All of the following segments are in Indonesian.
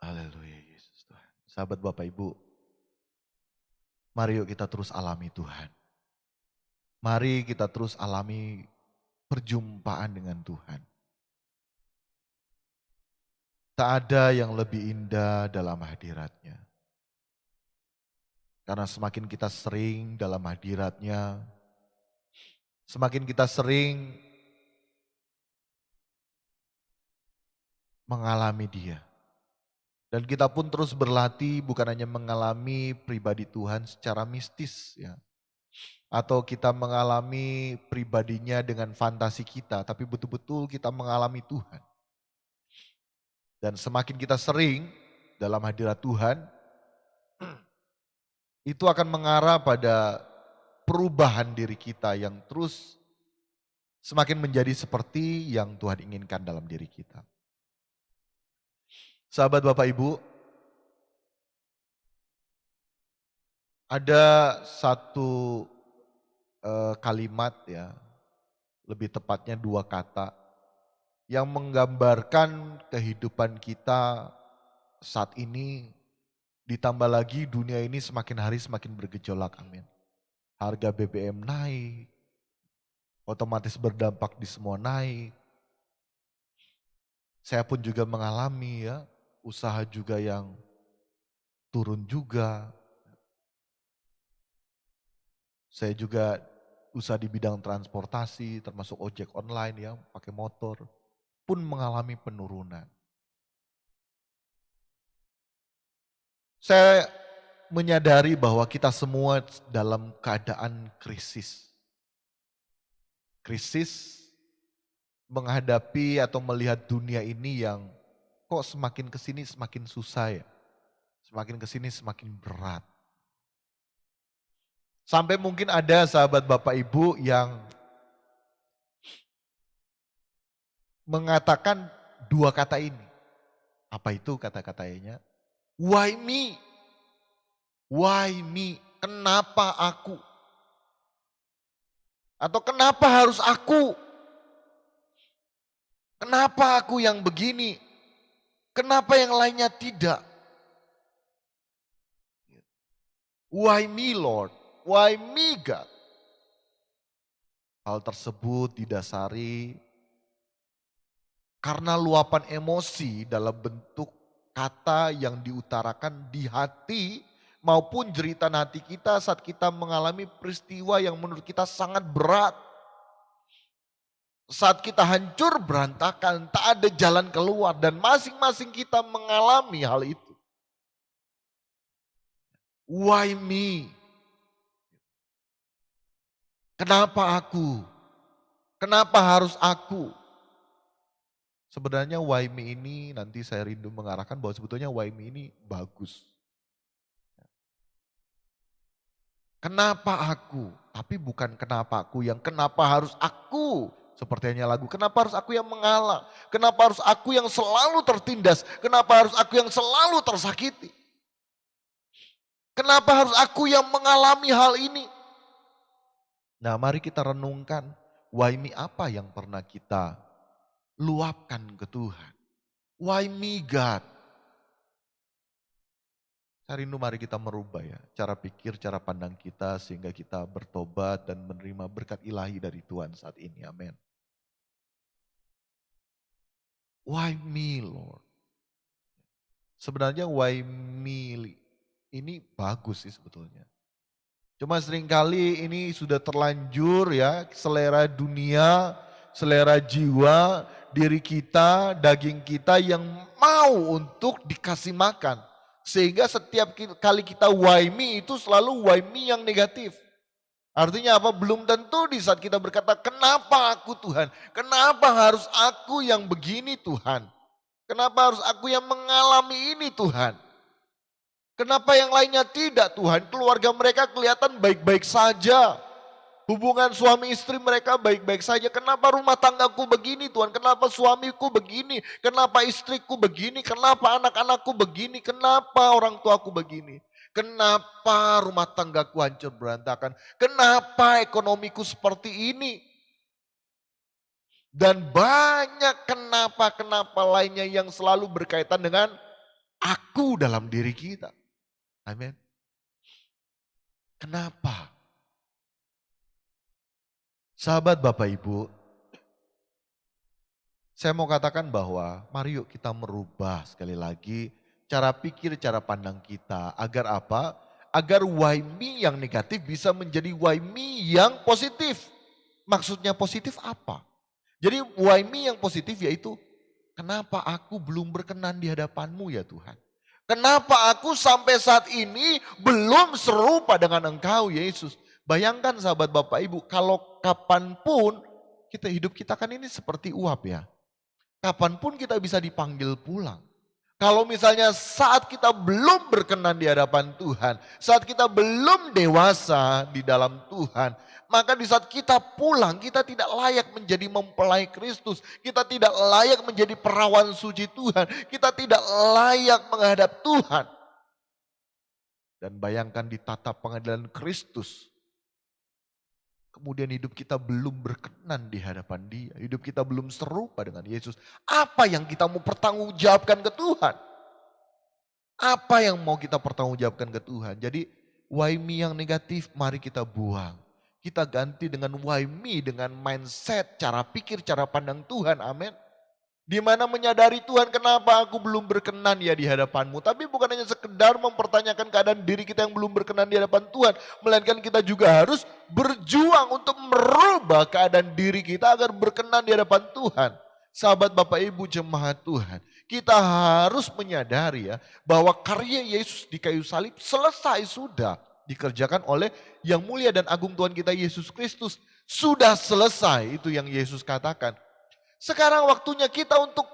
Haleluya Yesus Tuhan. Sahabat Bapak Ibu, mari yuk kita terus alami Tuhan. Mari kita terus alami perjumpaan dengan Tuhan. Tak ada yang lebih indah dalam hadiratnya. Karena semakin kita sering dalam hadiratnya, semakin kita sering mengalami dia. Dan kita pun terus berlatih bukan hanya mengalami pribadi Tuhan secara mistis ya. Atau kita mengalami pribadinya dengan fantasi kita, tapi betul-betul kita mengalami Tuhan. Dan semakin kita sering dalam hadirat Tuhan, itu akan mengarah pada perubahan diri kita yang terus semakin menjadi seperti yang Tuhan inginkan dalam diri kita. Sahabat Bapak Ibu, ada satu kalimat ya, lebih tepatnya dua kata yang menggambarkan kehidupan kita saat ini, ditambah lagi dunia ini semakin hari semakin bergejolak, amin. Harga BBM naik, otomatis berdampak di semua naik. Saya pun juga mengalami ya, usaha juga yang turun juga. Saya juga usaha di bidang transportasi termasuk ojek online ya, pakai motor pun mengalami penurunan. Saya menyadari bahwa kita semua dalam keadaan krisis. Krisis menghadapi atau melihat dunia ini yang kok semakin kesini semakin susah ya. Semakin kesini semakin berat. Sampai mungkin ada sahabat Bapak Ibu yang mengatakan dua kata ini. Apa itu kata-katanya? Why me? Why me? Kenapa aku? Atau kenapa harus aku? Kenapa aku yang begini? Kenapa yang lainnya tidak? Why me Lord? Why me God? Hal tersebut didasari karena luapan emosi dalam bentuk kata yang diutarakan di hati maupun jeritan hati kita saat kita mengalami peristiwa yang menurut kita sangat berat. Saat kita hancur berantakan, tak ada jalan keluar dan masing-masing kita mengalami hal itu. Why me? Kenapa aku? Kenapa harus aku? Sebenarnya why me ini nanti saya rindu mengarahkan bahwa sebetulnya why me ini bagus. Kenapa aku? Tapi bukan kenapa aku yang kenapa harus aku. Sepertinya lagu, kenapa harus aku yang mengalah? Kenapa harus aku yang selalu tertindas? Kenapa harus aku yang selalu tersakiti? Kenapa harus aku yang mengalami hal ini? Nah mari kita renungkan, why me apa yang pernah kita luapkan ke Tuhan? Why me God? Saya rindu mari kita merubah ya, cara pikir, cara pandang kita sehingga kita bertobat dan menerima berkat ilahi dari Tuhan saat ini, amin. Why me Lord? Sebenarnya why me ini bagus sih sebetulnya. Cuma seringkali ini sudah terlanjur ya, selera dunia, selera jiwa, diri kita, daging kita yang mau untuk dikasih makan. Sehingga setiap kali kita why me itu selalu why me yang negatif. Artinya apa? Belum tentu di saat kita berkata, kenapa aku Tuhan? Kenapa harus aku yang begini Tuhan? Kenapa harus aku yang mengalami ini Tuhan? Kenapa yang lainnya tidak Tuhan? Keluarga mereka kelihatan baik-baik saja. Hubungan suami istri mereka baik-baik saja. Kenapa rumah tanggaku begini Tuhan? Kenapa suamiku begini? Kenapa istriku begini? Kenapa anak-anakku begini? Kenapa orang tuaku begini? Kenapa rumah tanggaku hancur berantakan? Kenapa ekonomiku seperti ini? Dan banyak kenapa-kenapa lainnya yang selalu berkaitan dengan aku dalam diri kita. Amin. Kenapa? Sahabat Bapak Ibu, saya mau katakan bahwa mari yuk kita merubah sekali lagi cara pikir, cara pandang kita. Agar apa? Agar why me yang negatif bisa menjadi why me yang positif. Maksudnya positif apa? Jadi why me yang positif yaitu kenapa aku belum berkenan di hadapan-Mu ya Tuhan? Kenapa aku sampai saat ini belum serupa dengan Engkau Yesus? Bayangkan sahabat Bapak Ibu, kalau kapanpun hidup kita kan ini seperti uap ya. Kapanpun kita bisa dipanggil pulang. Kalau misalnya saat kita belum berkenan di hadapan Tuhan, saat kita belum dewasa di dalam Tuhan, maka di saat kita pulang, kita tidak layak menjadi mempelai Kristus. Kita tidak layak menjadi perawan suci Tuhan. Kita tidak layak menghadap Tuhan. Dan bayangkan di tatap pengadilan Kristus, kemudian hidup kita belum berkenan di hadapan Dia. Hidup kita belum serupa dengan Yesus. Apa yang kita mau pertanggungjawabkan ke Tuhan? Apa yang mau kita pertanggungjawabkan ke Tuhan? Jadi why me yang negatif mari kita buang. Kita ganti dengan why me, dengan mindset, cara pikir, cara pandang Tuhan. Amin. Di mana menyadari Tuhan, kenapa aku belum berkenan ya di hadapan-Mu. Tapi bukan hanya sekedar mempertanyakan keadaan diri kita yang belum berkenan di hadapan Tuhan. Melainkan kita juga harus berjuang untuk merubah keadaan diri kita agar berkenan di hadapan Tuhan. Sahabat Bapak Ibu jemaat Tuhan, kita harus menyadari ya bahwa karya Yesus di kayu salib selesai sudah dikerjakan oleh yang mulia dan agung Tuhan kita Yesus Kristus. Sudah selesai, itu yang Yesus katakan. Sekarang waktunya kita untuk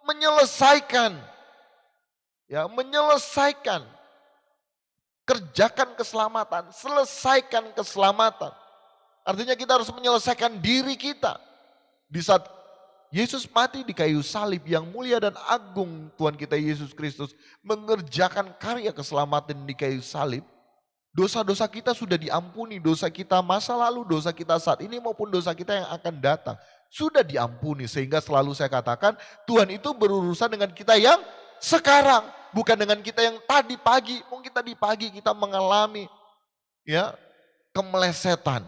menyelesaikan. Ya, menyelesaikan. Kerjakan keselamatan, selesaikan keselamatan. Artinya kita harus menyelesaikan diri kita. Di saat Yesus mati di kayu salib, yang mulia dan agung Tuhan kita Yesus Kristus mengerjakan karya keselamatan di kayu salib. Dosa-dosa kita sudah diampuni, dosa kita masa lalu, dosa kita saat ini maupun dosa kita yang akan datang. Sudah diampuni, sehingga selalu saya katakan Tuhan itu berurusan dengan kita yang sekarang. Bukan dengan kita yang tadi pagi. Mungkin tadi pagi kita mengalami ya kemelesetan.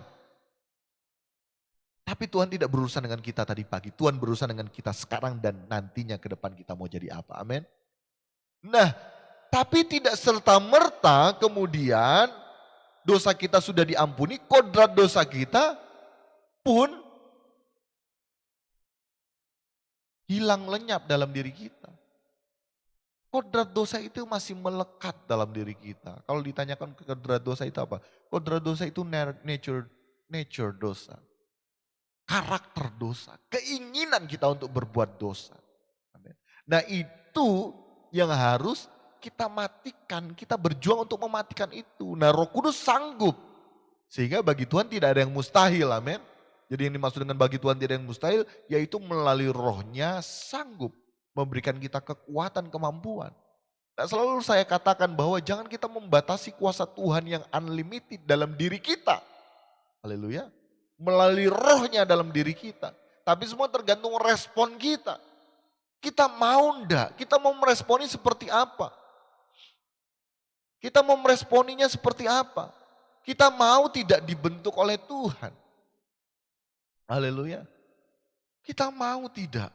Tapi Tuhan tidak berurusan dengan kita tadi pagi. Tuhan berurusan dengan kita sekarang dan nantinya ke depan kita mau jadi apa. Amin. Nah, tapi tidak serta-merta kemudian dosa kita sudah diampuni, kodrat dosa kita pun hilang lenyap dalam diri kita. Kodrat dosa itu masih melekat dalam diri kita. Kalau ditanyakan kodrat dosa itu apa? Kodrat dosa itu nature dosa. Karakter dosa, keinginan kita untuk berbuat dosa. Nah itu yang harus kita matikan, kita berjuang untuk mematikan itu. Nah Roh Kudus sanggup, sehingga bagi Tuhan tidak ada yang mustahil, amin. Jadi yang dimaksud dengan bagi Tuhan tidak ada yang mustahil, yaitu melalui rohnya sanggup memberikan kita kekuatan, kemampuan. Nah selalu saya katakan bahwa jangan kita membatasi kuasa Tuhan yang unlimited dalam diri kita. Haleluya. Melalui rohnya dalam diri kita. Tapi semua tergantung respon kita. Kita mau enggak? Kita mau meresponi seperti apa? Kita mau meresponinya seperti apa? Kita mau tidak dibentuk oleh Tuhan? Haleluya. Kita mau tidak?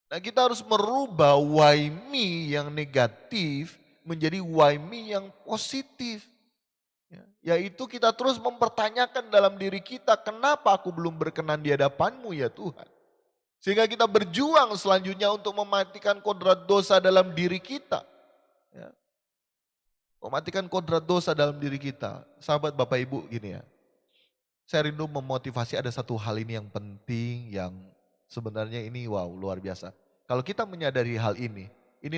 Nah kita harus merubah why me yang negatif menjadi why me yang positif. Yaitu kita terus mempertanyakan dalam diri kita, kenapa aku belum berkenan di hadapan-Mu ya Tuhan. Sehingga kita berjuang selanjutnya untuk mematikan kodrat dosa dalam diri kita. Ya. Mematikan kodrat dosa dalam diri kita. Sahabat Bapak Ibu gini ya, saya rindu memotivasi ada satu hal ini yang penting, yang sebenarnya ini wow luar biasa. Kalau kita menyadari hal ini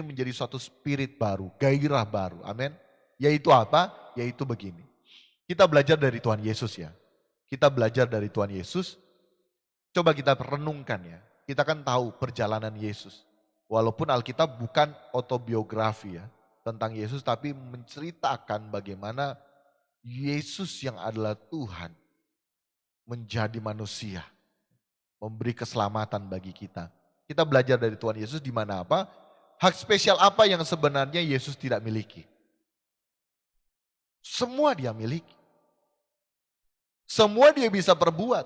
menjadi suatu spirit baru, gairah baru, amin. Yaitu apa? Yaitu begini. Kita belajar dari Tuhan Yesus ya. Kita belajar dari Tuhan Yesus. Coba kita renungkan ya. Kita kan tahu perjalanan Yesus. Walaupun Alkitab bukan autobiografi ya tentang Yesus, tapi menceritakan bagaimana Yesus yang adalah Tuhan menjadi manusia. Memberi keselamatan bagi kita. Kita belajar dari Tuhan Yesus di mana apa? Hak spesial apa yang sebenarnya Yesus tidak miliki? Semua dia miliki. Semua dia bisa perbuat.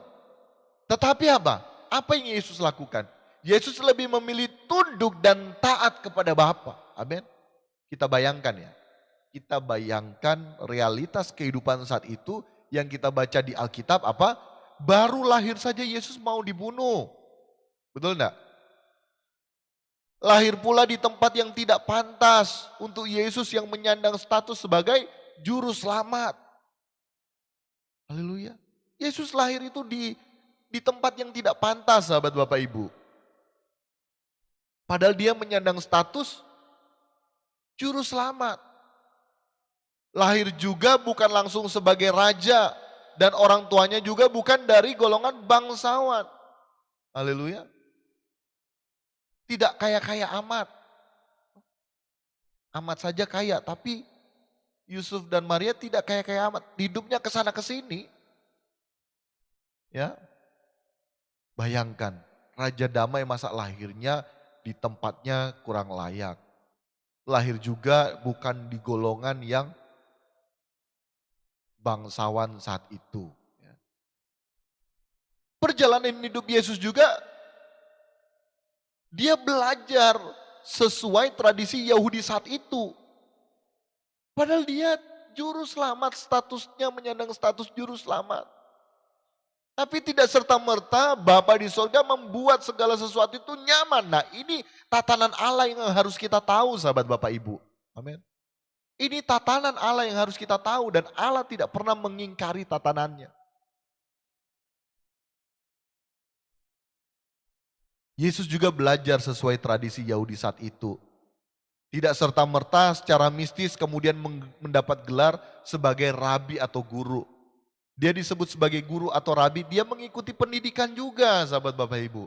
Tetapi apa? Apa yang Yesus lakukan? Yesus lebih memilih tunduk dan taat kepada Bapa. Amin. Kita bayangkan ya. Kita bayangkan realitas kehidupan saat itu yang kita baca di Alkitab apa? Baru lahir saja Yesus mau dibunuh. Betul enggak? Lahir pula di tempat yang tidak pantas untuk Yesus yang menyandang status sebagai juru selamat. Haleluya. Yesus lahir itu di tempat yang tidak pantas, sahabat Bapak Ibu. Padahal dia menyandang status juru selamat. Lahir juga bukan langsung sebagai raja dan orang tuanya juga bukan dari golongan bangsawan. Haleluya. Tidak kaya-kaya amat. Amat saja kaya, tapi Yusuf dan Maria tidak kaya-kaya amat. Hidupnya ke sana ke sini. Ya. Bayangkan, Raja Damai masa lahirnya di tempatnya kurang layak. Lahir juga bukan di golongan yang bangsawan saat itu. Ya. Perjalanan hidup Yesus juga, dia belajar sesuai tradisi Yahudi saat itu. Padahal dia juru selamat, statusnya menyandang status juru selamat. Tapi tidak serta-merta Bapa di sorga membuat segala sesuatu itu nyaman. Nah ini tatanan Allah yang harus kita tahu sahabat Bapak Ibu. Amin. Ini tatanan Allah yang harus kita tahu dan Allah tidak pernah mengingkari tatanannya. Yesus juga belajar sesuai tradisi Yahudi saat itu. Tidak serta-merta secara mistis kemudian mendapat gelar sebagai rabi atau guru. Dia disebut sebagai guru atau rabi, dia mengikuti pendidikan juga sahabat Bapak Ibu.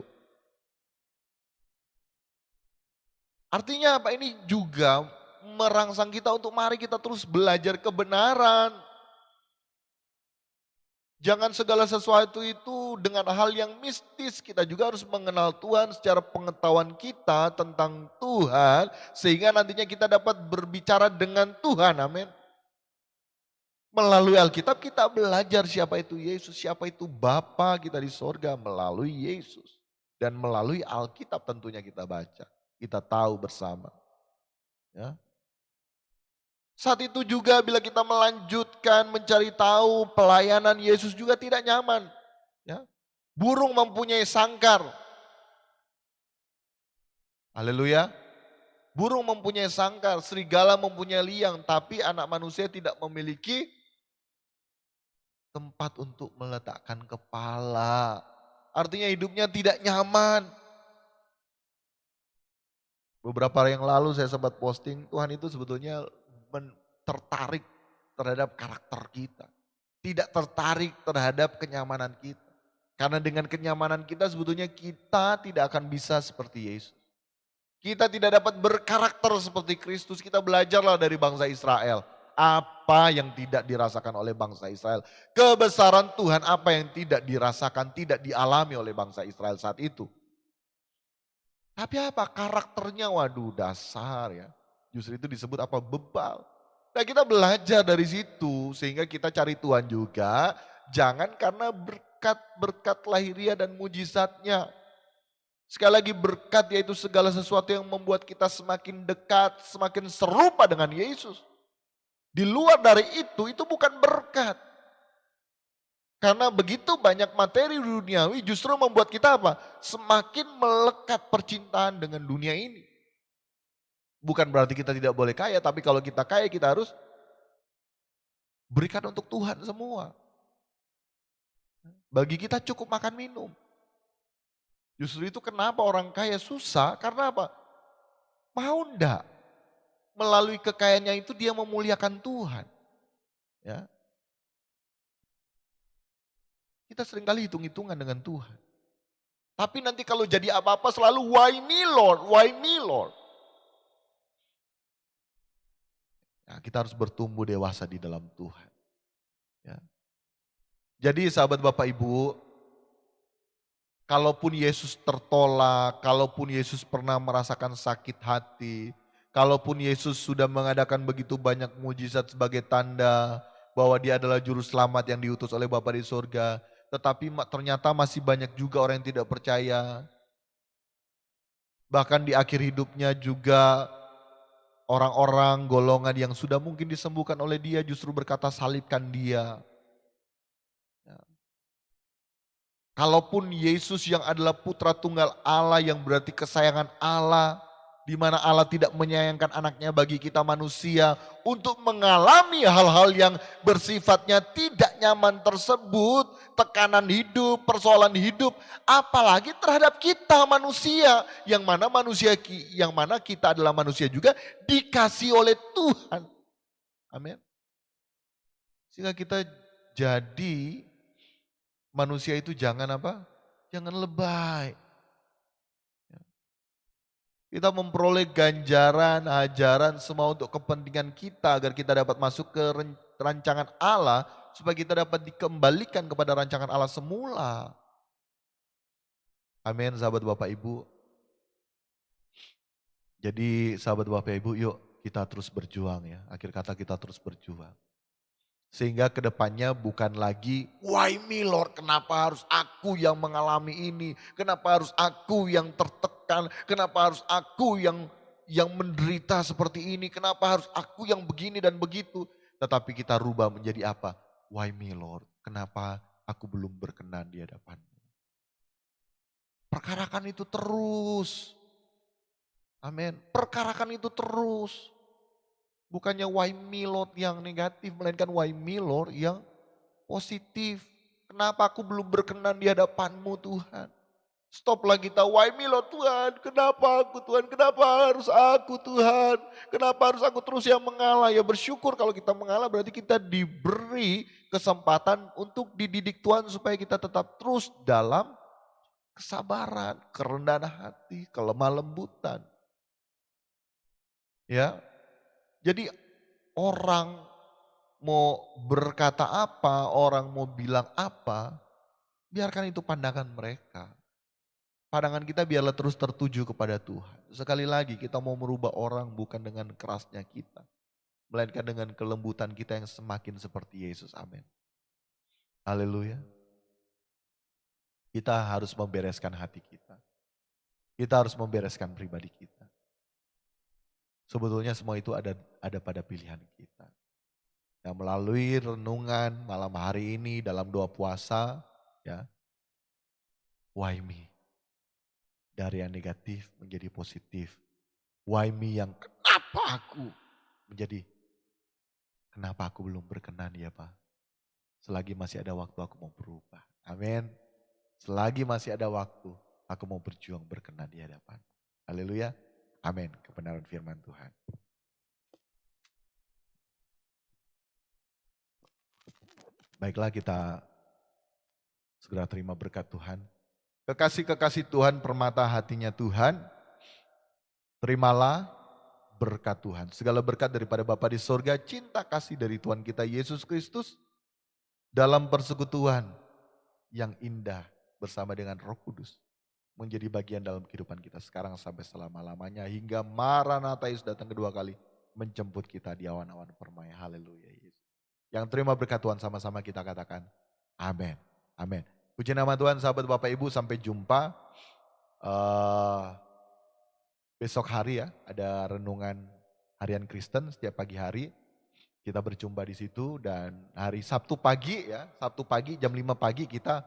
Artinya apa? Ini juga merangsang kita untuk mari kita terus belajar kebenaran. Jangan segala sesuatu itu dengan hal yang mistis. Kita juga harus mengenal Tuhan secara pengetahuan kita tentang Tuhan. Sehingga nantinya kita dapat berbicara dengan Tuhan. Amin. Melalui Alkitab kita belajar siapa itu Yesus. Siapa itu Bapa kita di sorga melalui Yesus. Dan melalui Alkitab tentunya kita baca. Kita tahu bersama. Ya. Saat itu juga bila kita melanjutkan mencari tahu pelayanan Yesus juga tidak nyaman. Ya. Burung mempunyai sangkar. Haleluya. Burung mempunyai sangkar, serigala mempunyai liang, tapi anak manusia tidak memiliki tempat untuk meletakkan kepala. Artinya hidupnya tidak nyaman. Beberapa hari yang lalu saya sempat posting, Tuhan itu sebetulnya tertarik terhadap karakter kita. Tidak tertarik terhadap kenyamanan kita. Karena dengan kenyamanan kita sebetulnya kita tidak akan bisa seperti Yesus. Kita tidak dapat berkarakter seperti Kristus. Kita belajarlah dari bangsa Israel. Apa yang tidak dirasakan oleh bangsa Israel. Kebesaran Tuhan apa yang tidak dirasakan, tidak dialami oleh bangsa Israel saat itu. Tapi apa karakternya? Waduh dasar ya. Justru itu disebut apa? Bebal. Nah kita belajar dari situ sehingga kita cari Tuhan juga. Jangan karena berkat-berkat lahiriah dan mujizatnya. Sekali lagi berkat yaitu segala sesuatu yang membuat kita semakin dekat, semakin serupa dengan Yesus. Di luar dari itu bukan berkat. Karena begitu banyak materi duniawi justru membuat kita apa? Semakin melekat percintaan dengan dunia ini. Bukan berarti kita tidak boleh kaya, tapi kalau kita kaya kita harus berikan untuk Tuhan semua. Bagi kita cukup makan minum. Justru itu kenapa orang kaya susah, karena apa? Mau enggak? Melalui kekayaannya itu dia memuliakan Tuhan. Ya. Kita seringkali hitung-hitungan dengan Tuhan. Tapi nanti kalau jadi apa-apa selalu why me Lord, why me Lord. Nah, kita harus bertumbuh dewasa di dalam Tuhan. Ya. Jadi sahabat Bapak Ibu, Kalaupun Yesus tertolak, kalaupun Yesus pernah merasakan sakit hati, kalaupun Yesus sudah mengadakan begitu banyak mujizat sebagai tanda bahwa dia adalah juru selamat yang diutus oleh Bapa di surga, tetapi ternyata masih banyak juga orang yang tidak percaya. Bahkan di akhir hidupnya juga orang-orang golongan yang sudah mungkin disembuhkan oleh dia justru berkata salibkan dia. Ya. Kalaupun Yesus yang adalah putra tunggal Allah yang berarti kesayangan Allah, di mana Allah tidak menyayangkan anaknya bagi kita manusia untuk mengalami hal-hal yang bersifatnya tidak nyaman tersebut, tekanan hidup, persoalan hidup, apalagi terhadap kita manusia, yang mana kita adalah manusia juga dikasih oleh Tuhan. Amin. Sehingga kita jadi manusia itu jangan apa? Jangan lebay. Kita memperoleh ganjaran, ajaran semua untuk kepentingan kita agar kita dapat masuk ke rancangan Allah supaya kita dapat dikembalikan kepada rancangan Allah semula. Amin, sahabat Bapak Ibu. Jadi sahabat Bapak Ibu, yuk kita terus berjuang ya. Akhir kata kita terus berjuang. Sehingga kedepannya bukan lagi, why me Lord, kenapa harus aku yang mengalami ini? Kenapa harus aku yang tertekan? Kenapa harus aku yang menderita seperti ini? Kenapa harus aku yang begini dan begitu? Tetapi kita rubah menjadi apa? Why me Lord, kenapa aku belum berkenan di hadapan-Mu? Perkarakan itu terus. Amin. Perkarakan itu terus. Bukannya why me Lord yang negatif, melainkan why me Lord yang positif. Kenapa aku belum berkenan di hadapan-Mu Tuhan? Stoplah kita, why me Lord Tuhan, kenapa aku Tuhan, kenapa harus aku Tuhan, kenapa harus aku terus yang mengalah. Ya bersyukur kalau kita mengalah berarti kita diberi kesempatan untuk dididik Tuhan supaya kita tetap terus dalam kesabaran, kerendahan hati, kelemah lembutan. Ya, jadi orang mau berkata apa, orang mau bilang apa, biarkan itu pandangan mereka. Pandangan kita biarlah terus tertuju kepada Tuhan. Sekali lagi kita mau merubah orang bukan dengan kerasnya kita. Melainkan dengan kelembutan kita yang semakin seperti Yesus. Amin. Haleluya. Kita harus membereskan hati kita. Kita harus membereskan pribadi kita. Sebetulnya semua itu ada pada pilihan kita. Yang melalui renungan malam hari ini dalam doa puasa, ya, why me? Dari yang negatif menjadi positif. Why me yang kenapa aku menjadi kenapa aku belum berkenan ya Pak. Selagi masih ada waktu aku mau berubah. Amin. Selagi masih ada waktu aku mau berjuang berkenan di hadapan. Haleluya. Amin. Kebenaran firman Tuhan. Baiklah kita segera terima berkat Tuhan. Kekasih-kekasih Tuhan, permata hatinya Tuhan, terimalah berkat Tuhan. Segala berkat daripada Bapa di sorga, cinta kasih dari Tuhan kita Yesus Kristus, dalam persekutuan yang indah bersama dengan Roh Kudus, menjadi bagian dalam kehidupan kita sekarang sampai selama-lamanya, hingga Maranatha Yesus datang kedua kali, menjemput kita di awan-awan permai. Haleluya Yesus. Yang terima berkat Tuhan sama-sama kita katakan, amin. Amin. Puji nama Tuhan, sahabat Bapak Ibu, sampai jumpa. Besok hari ya, ada renungan harian Kristen setiap pagi hari. Kita berjumpa di situ dan hari Sabtu pagi ya, Sabtu pagi jam 5 pagi kita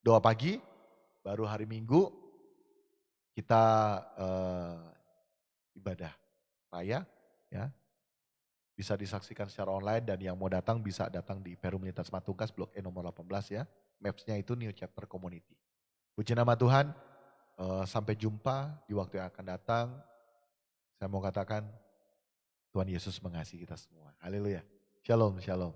doa pagi. Baru hari Minggu kita ibadah raya ya. Bisa disaksikan secara online dan yang mau datang bisa datang di Perum Lintas Matungkas Blok E nomor 18 ya. Maps-nya itu New Chapter Community. Puji nama Tuhan, sampai jumpa di waktu yang akan datang. Saya mau katakan Tuhan Yesus mengasihi kita semua. Haleluya. Shalom, shalom.